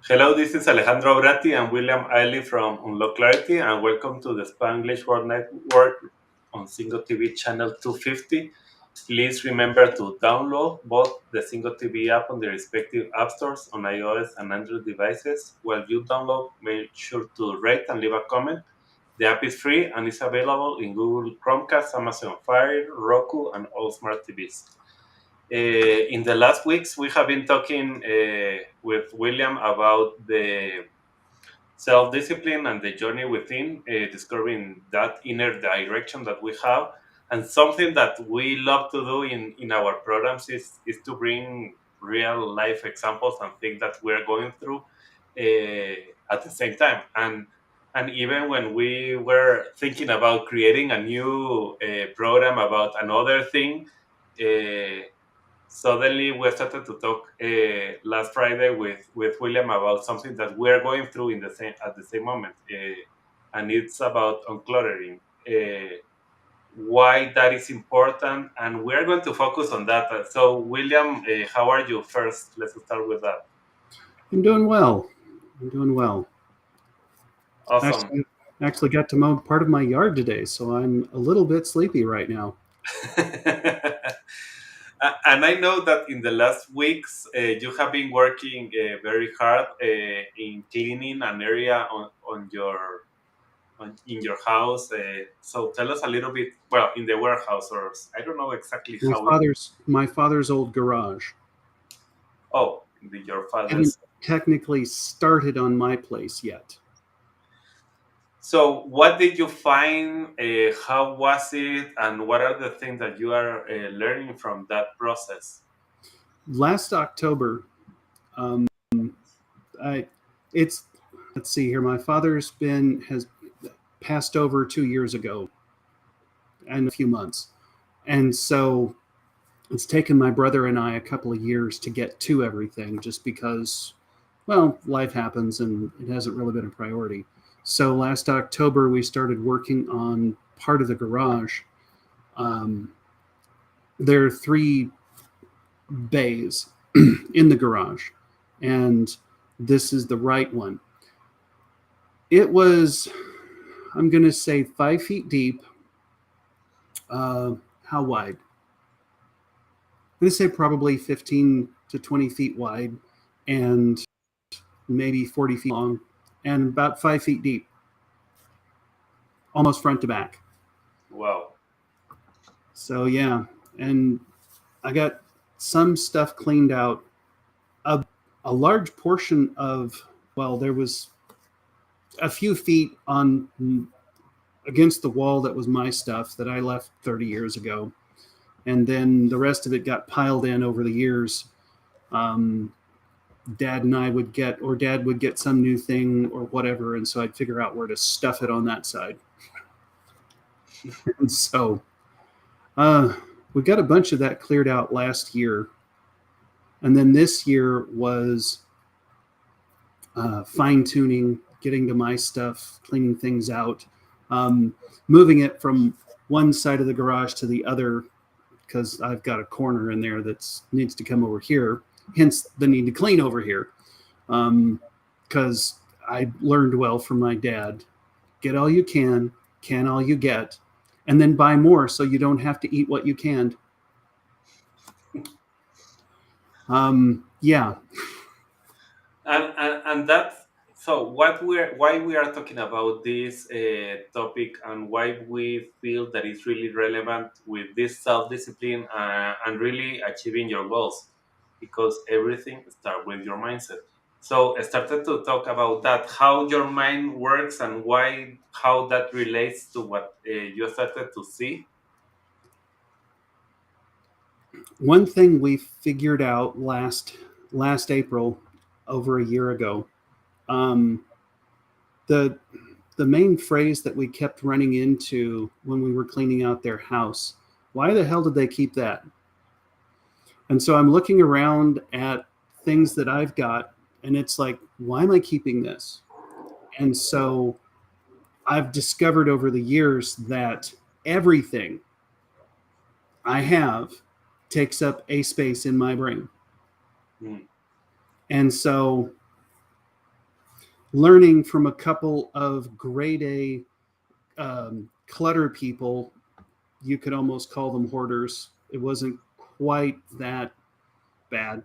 Hello, this is Alejandro Brati and William Eiley from Unlock Clarity, and welcome to the Spanglish World Network on Single TV channel 250. Please remember to download both the Single TV app on the respective app stores on iOS and Android devices. While you download, make sure to rate and leave a comment. The app is free and is available in Google Chromecast, Amazon Fire, Roku, and all smart TVs. In the last weeks, we have been talking with William about the self discipline and the journey within, discovering that inner direction that we have. And something that we love to do in our programs is to bring real life examples and things that we're going through at the same time. And even when we were thinking about creating a new program about another thing, uh, suddenly we started to talk last Friday with William about something that we're going through in the same at the same moment, and it's about uncluttering. Why that is important, and we're going to focus on that. So, William, how are you? First, let's start with that. I'm doing well. I'm doing well. Awesome. Actually got to mow part of my yard today, so I'm a little bit sleepy right now. And I know that in the last weeks you have been working very hard in cleaning an area in your house. So tell us a little bit. Well, in the warehouse, or I don't know exactly My how it. father's old garage. Oh, your Haven't father's. technically started on my place yet. So, what did you find? How was it? And what are the things that you are learning from that process? Last October, um, I it's let's see here. My father's been has passed over 2 years ago and a few months, and so it's taken my brother and I a couple of years to get to everything, just because, well, life happens and it hasn't really been a priority. So last October, we started working on part of the garage. Um, there are three bays in the garage, and this is the right one. It was, I'm going to say, 5 feet deep. How wide? I'm going to say probably 15 to 20 feet wide and maybe 40 feet long and about 5 feet deep, almost front to back. Wow. So, yeah. And I got some stuff cleaned out. A large portion of, well, there was a few feet on against the wall that was my stuff that I left 30 years ago. And then the rest of it got piled in over the years. Um, Dad and I would get, or Dad would get some new thing or whatever. And so I'd figure out where to stuff it on that side. And so uh, we got a bunch of that cleared out last year. And then this year was fine tuning, getting to my stuff, cleaning things out, um, moving it from one side of the garage to the other because I've got a corner in there that needs to come over here. Hence the need to clean over here. Because I learned well from my dad: get all you can all you get, and then buy more so you don't have to eat what you canned. Yeah. And that's so what we're why we are talking about this topic, and why we feel that it's really relevant with this self-discipline and really achieving your goals, because everything starts with your mindset. So I started to talk about that, how your mind works, and why how that relates to what you started to see. One thing we figured out last April, over a year ago, um, the the main phrase that we kept running into when we were cleaning out their house: why the hell did they keep that? And so I'm looking around at things that I've got, and it's like, why am I keeping this? And so I've discovered over the years that everything I have takes up a space in my brain. Mm. And so learning from a couple of grade A clutter people. You could almost call them hoarders. It wasn't quite that bad,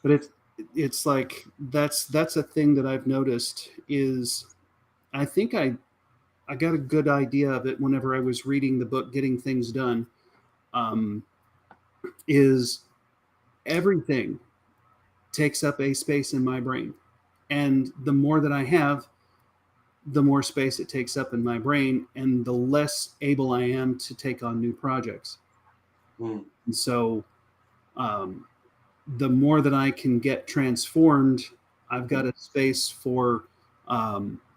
but it's like that's a thing that I've noticed is I think I got a good idea of it whenever I was reading the book Getting Things Done. Um, is everything takes up a space in my brain, and the more that I have, the more space it takes up in my brain, and the less able I am to take on new projects. Mm, And so, um, the more that I can get transformed, I've got a space for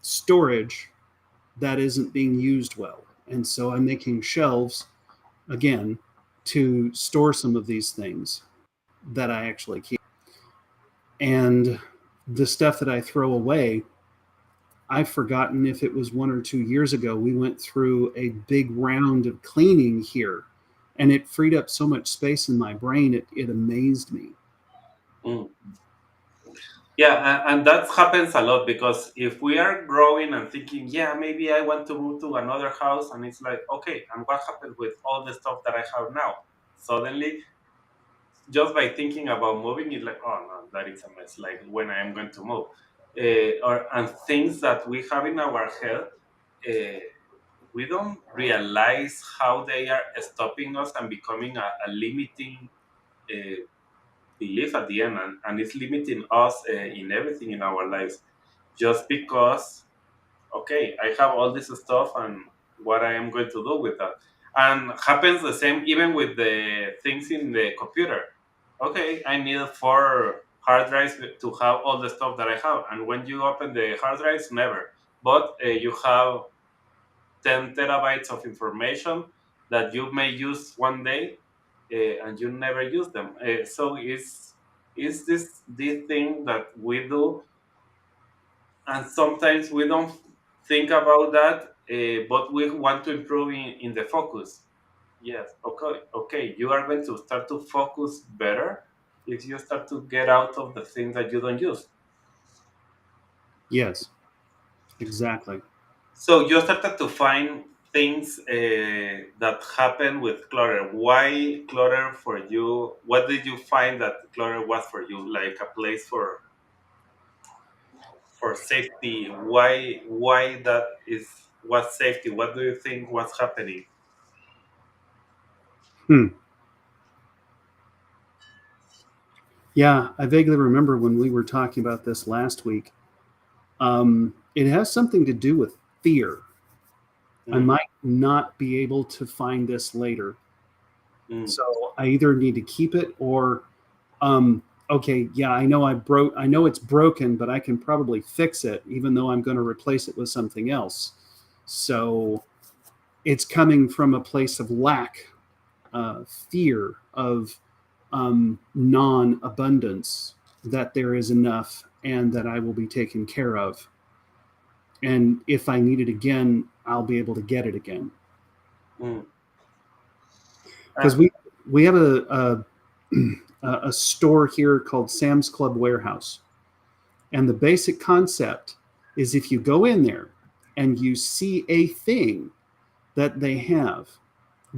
storage that isn't being used well. And so I'm making shelves again to store some of these things that I actually keep. And the stuff that I throw away, I've forgotten if it was 1 or 2 years ago, we went through a big round of cleaning here and it freed up so much space in my brain. It amazed me. mm. Yeah, and that happens a lot because if we are growing and thinking, yeah, maybe I want to move to another house, and it's like, okay, and what happened with all the stuff that I have now? Suddenly, just by thinking about moving, it's like, oh no, that is a mess. Like when I am going to move, or and things that we have in our head, uh, we don't realize how they are stopping us and becoming a limiting uh, belief at the end, and it's limiting us in everything in our lives, just because okay, I have all this stuff and what I am going to do with that. And happens the same even with the things in the computer. Okay, I need 4 hard drives to have all the stuff that I have. And when you open the hard drives, never. But you have 10 terabytes of information that you may use one day and you never use them. So it's this thing that we do, and sometimes we don't think about that, but we want to improve in the focus. Yes, okay, you are going to start to focus better if you start to get out of the things that you don't use. Yes, exactly. So you started to find things that happen with clutter. Why clutter for you? What did you find that clutter was for you? Like a place for safety. Why that is what safety? What do you think was happening? Hmm. Yeah, I vaguely remember when we were talking about this last week. It has something to do with fear. I Mm, might not be able to find this later. mm, So I either need to keep it or okay, yeah, I know it's broken, but I can probably fix it even though I'm going to replace it with something else. So it's coming from a place of lack, fear of non-abundance, that there is enough and that I will be taken care of. And if I need it again, I'll be able to get it again. mm. Because Uh, we have a store here called Sam's Club Warehouse, and the basic concept is if you go in there and you see a thing that they have,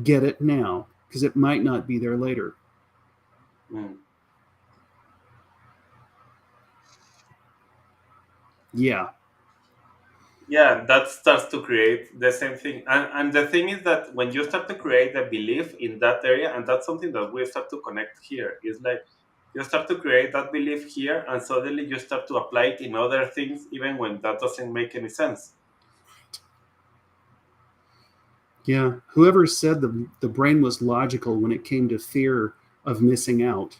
get it now because it might not be there later. mm. Yeah. Yeah, that starts to create the same thing. And the thing is that when you start to create a belief in that area, and that's something that we start to connect here, is like you start to create that belief here, and suddenly you start to apply it in other things, even when that doesn't make any sense. Yeah. Whoever said the brain was logical when it came to fear of missing out.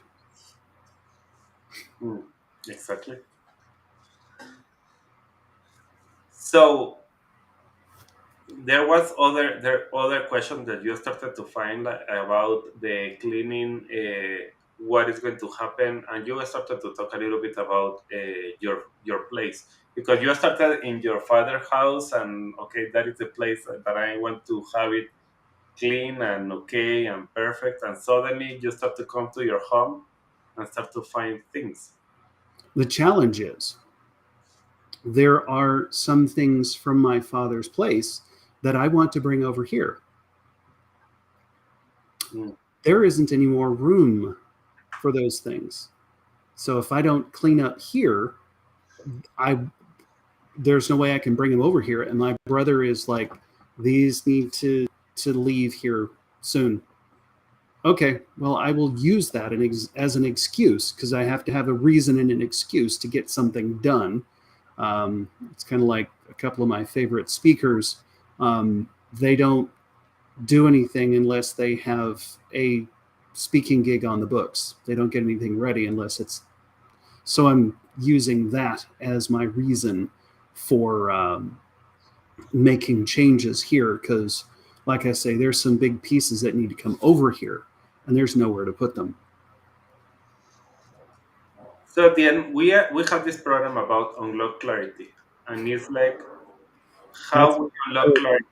Mm, exactly. So there other questions that you started to find like, about the cleaning, what is going to happen, and you started to talk a little bit about your place because you started in your father's house, and okay, that is the place that I want to have it clean and okay and perfect, and suddenly you start to come to your home and start to find things. The challenge is There are some things from my father's place that I want to bring over here. Mm. There isn't any more room for those things. So if I don't clean up here, I there's no way I can bring them over here. And my brother is like, these need to leave here soon. Okay, well, I will use that as an excuse because I have to have a reason and an excuse to get something done. It's kind of like a couple of my favorite speakers. They don't do anything unless they have a speaking gig on the books. They don't get anything ready unless it's. So I'm using that as my reason for making changes here because, like I say, there's some big pieces that need to come over here, and there's nowhere to put them. So at the end, we have this program about unlock clarity, and it's like That's how we unlock clarity.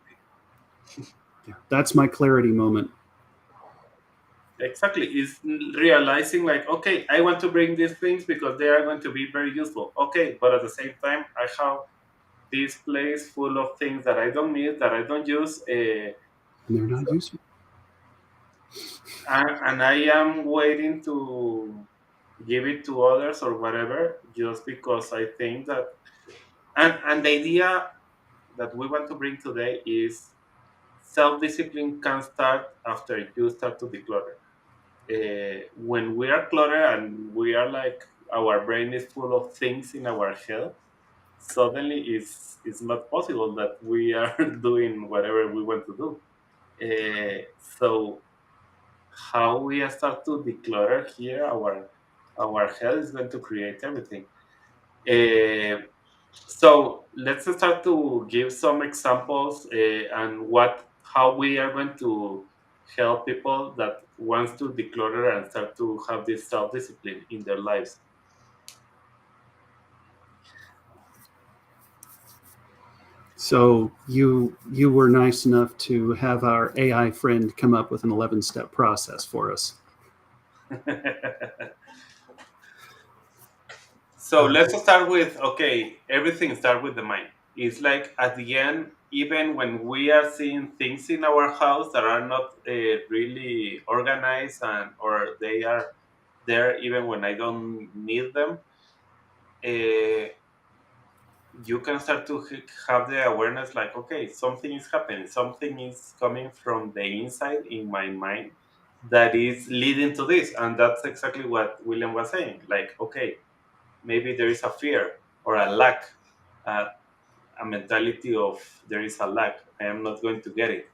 yeah, that's my clarity moment. Exactly, is realizing like, okay, I want to bring these things because they are going to be very useful. Okay, but at the same time, I have this place full of things that I don't need, that I don't use, And they're not useful. and I am waiting to give it to others or whatever, just because I think that. And the idea that we want to bring today is self-discipline can start after you start to declutter. When we are cluttered and we are like our brain is full of things in our head, suddenly it's not possible that we are doing whatever we want to do. So how we start to declutter here our head is going to create everything. Uh, so let's start to give some examples and what how we are going to help people that wants to declutter and start to have this self-discipline in their lives. So you were nice enough to have our AI friend come up with an 11-step process for us. So let's start with okay, everything starts with the mind. It's like at the end, even when we are seeing things in our house that are not really organized and or they are there even when I don't need them, uh, you can start to have the awareness like okay, something is happening, something is coming from the inside in my mind that is leading to this, and that's exactly what William was saying. Like okay, maybe there is a fear or a lack, uh, a mentality of there is a lack, I am not going to get it.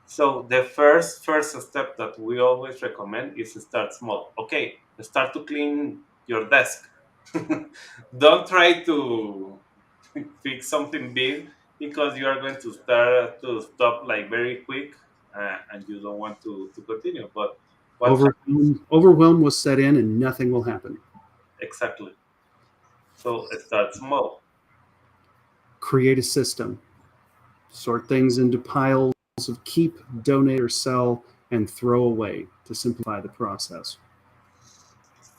So the first step that we always recommend is to start small. Okay, start to clean your desk. Don't try to fix something big because you are going to start to stop like very quick, and you don't want to continue. But what Overwhelm was set in, and nothing will happen. exactly? So start small. Create a system. Sort things into piles of keep, donate, or sell, and throw away to simplify the process.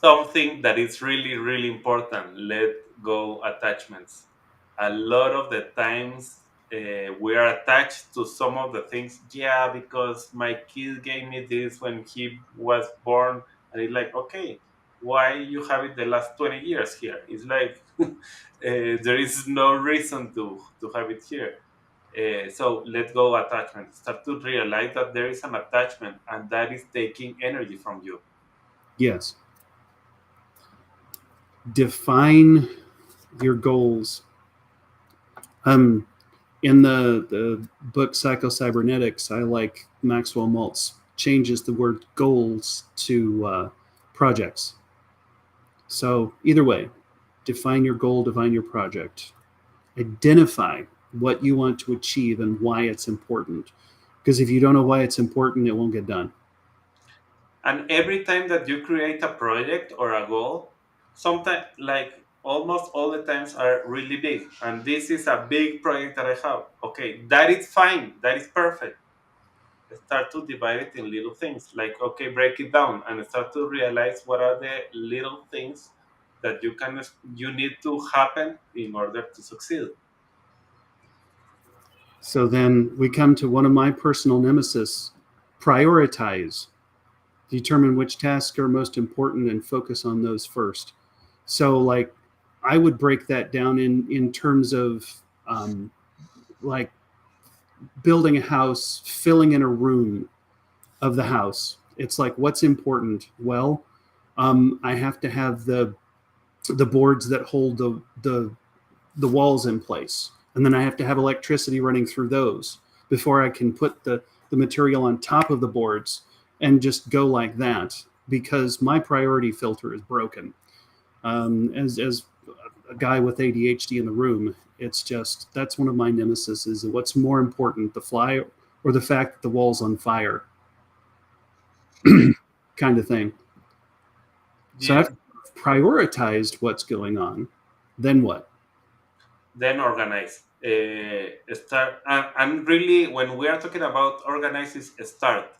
Something that is really really important, let go attachments. A lot of the times we are attached to some of the things, yeah, because my kid gave me this when he was born, and it's like okay, why you have it the last 20 years here? It's like there is no reason to have it here. So let go attachment, start to realize that there is an attachment and that is taking energy from you. Yes. Define your goals. Um, in the book Psycho-Cybernetics, I like Maxwell Maltz changes the word goals to projects. So either way, define your goal, define your project, identify what you want to achieve and why it's important. Because if you don't know why it's important, it won't get done. And every time that you create a project or a goal, sometimes, like almost all the times, are really big. And this is a big project that I have. Okay, that is fine. That is perfect. Start to divide it in little things. Like, okay, break it down and start to realize what are the little things that you need to happen in order to succeed. So then we come to one of my personal nemesis: prioritize. Determine which tasks are most important and focus on those first. So, like, I would break that down in terms of um, like building a house, filling in a room of the house. It's like, what's important? Well, I have to have the boards that hold the walls in place, and then I have to have electricity running through those before I can put the material on top of the boards and just go like that, because my priority filter is broken. As a guy with ADHD in the room, it's just, that's one of my nemesis: is what's more important, the fly or the fact that the wall's on fire, kind of thing. So Yeah. I've prioritized what's going on. Then what? Then organize. Start, and really, when we are talking about organize, is start.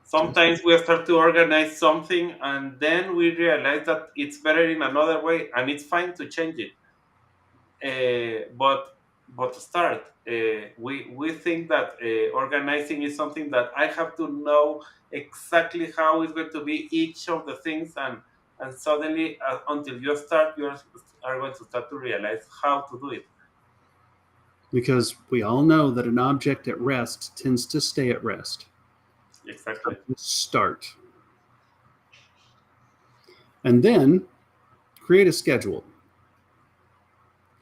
Sometimes we start to organize something, and then we realize that it's better in another way, and it's fine to change it. But start. We think that organizing is something that I have to know exactly how it's going to be each of the things, and suddenly, until you start, you are going to start to realize how to do it. Because we all know that an object at rest tends to stay at rest. Exactly. Start. And then create a schedule.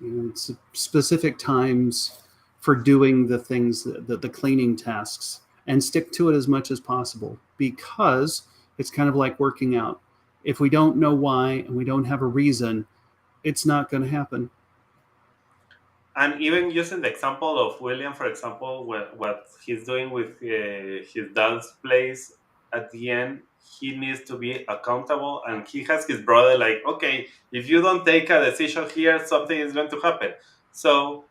It's specific times for doing the things, the cleaning tasks, and stick to it as much as possible, because it's kind of like working out. If we don't know why and we don't have a reason, it's not going to happen. And even using the example of William, for example, what he's doing with his dance plays, at the end, he needs to be accountable, and he has his brother like, okay, if you don't take a decision here, something is going to happen. So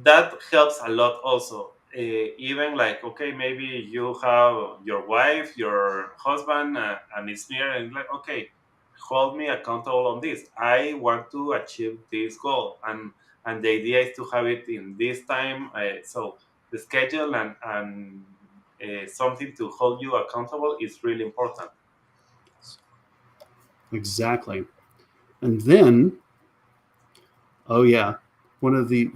that helps a lot also. Even like, okay, maybe you have your wife, your husband, and it's near, and like, okay, hold me accountable on this. I want to achieve this goal, and the idea is to have it in this time. So the schedule and something to hold you accountable is really important. Exactly. And then, oh yeah, one of the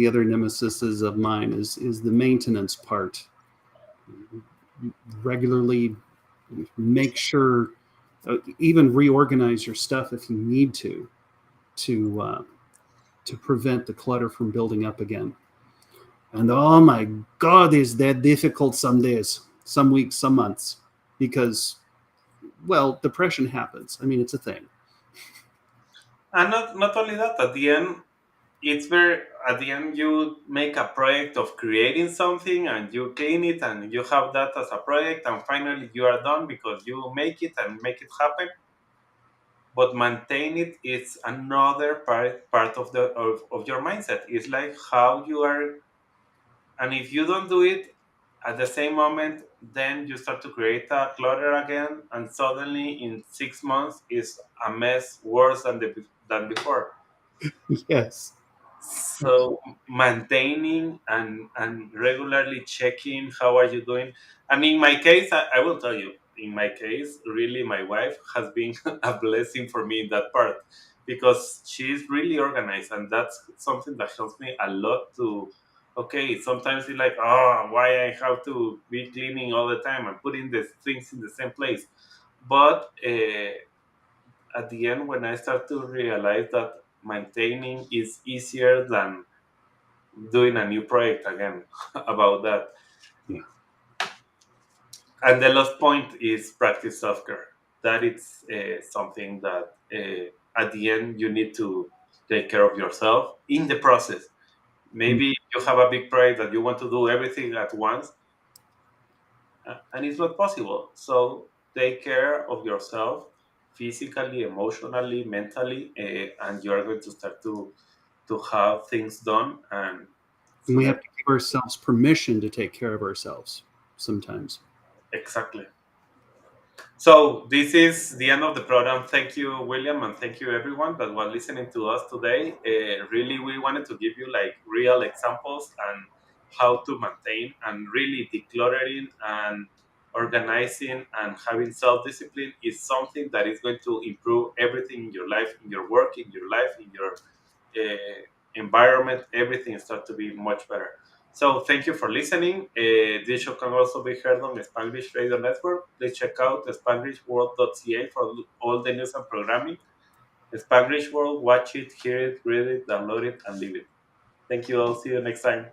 other nemesises of mine is the maintenance part. Regularly make sure, even reorganize your stuff if you need to to prevent the clutter from building up again. And oh my God, is that difficult some days, some weeks, some months, because, well, depression happens. I mean, it's a thing. And not only that, at the end, it's very at the end you make a project of creating something and you clean it and you have that as a project, and finally you are done because you make it and make it happen. But maintain it is another part of of your mindset. It's like how you are, and if you don't do it at the same moment, then you start to create a clutter again, and suddenly in 6 months is a mess worse than before. Yes. So maintaining and regularly checking how are you doing. And in my case, I will tell you, in my case, really my wife has been a blessing for me in that part, because she's really organized, and that's something that helps me a lot to, okay, sometimes it's like, oh, why I have to be cleaning all the time and putting the things in the same place. But at the end, when I start to realize that maintaining is easier than doing a new project again about that. Yeah. And the last point is practice self-care. That it's something that at the end you need to take care of yourself in the process. Mm. Maybe you have a big project that you want to do everything at once, and it's not possible. So take care of yourself physically, emotionally, mentally, and you are going to start to have things done. And And so we that have to give ourselves permission to take care of ourselves sometimes. exactly. So this is the end of the program. Thank you, William, and thank you everyone that was listening to us today. Really, we wanted to give you like real examples and how to maintain and really decluttering and organizing and having self-discipline is something that is going to improve everything in your life, in your work, in your life, in your uh, environment. Everything starts to be much better. So thank you for listening. This show can also be heard on the Spanglish Radio Network. Please check out spanglishworld.ca for all the news and programming. Spanglish World, watch it, hear it, read it, download it, and leave it. Thank you all. See you next time.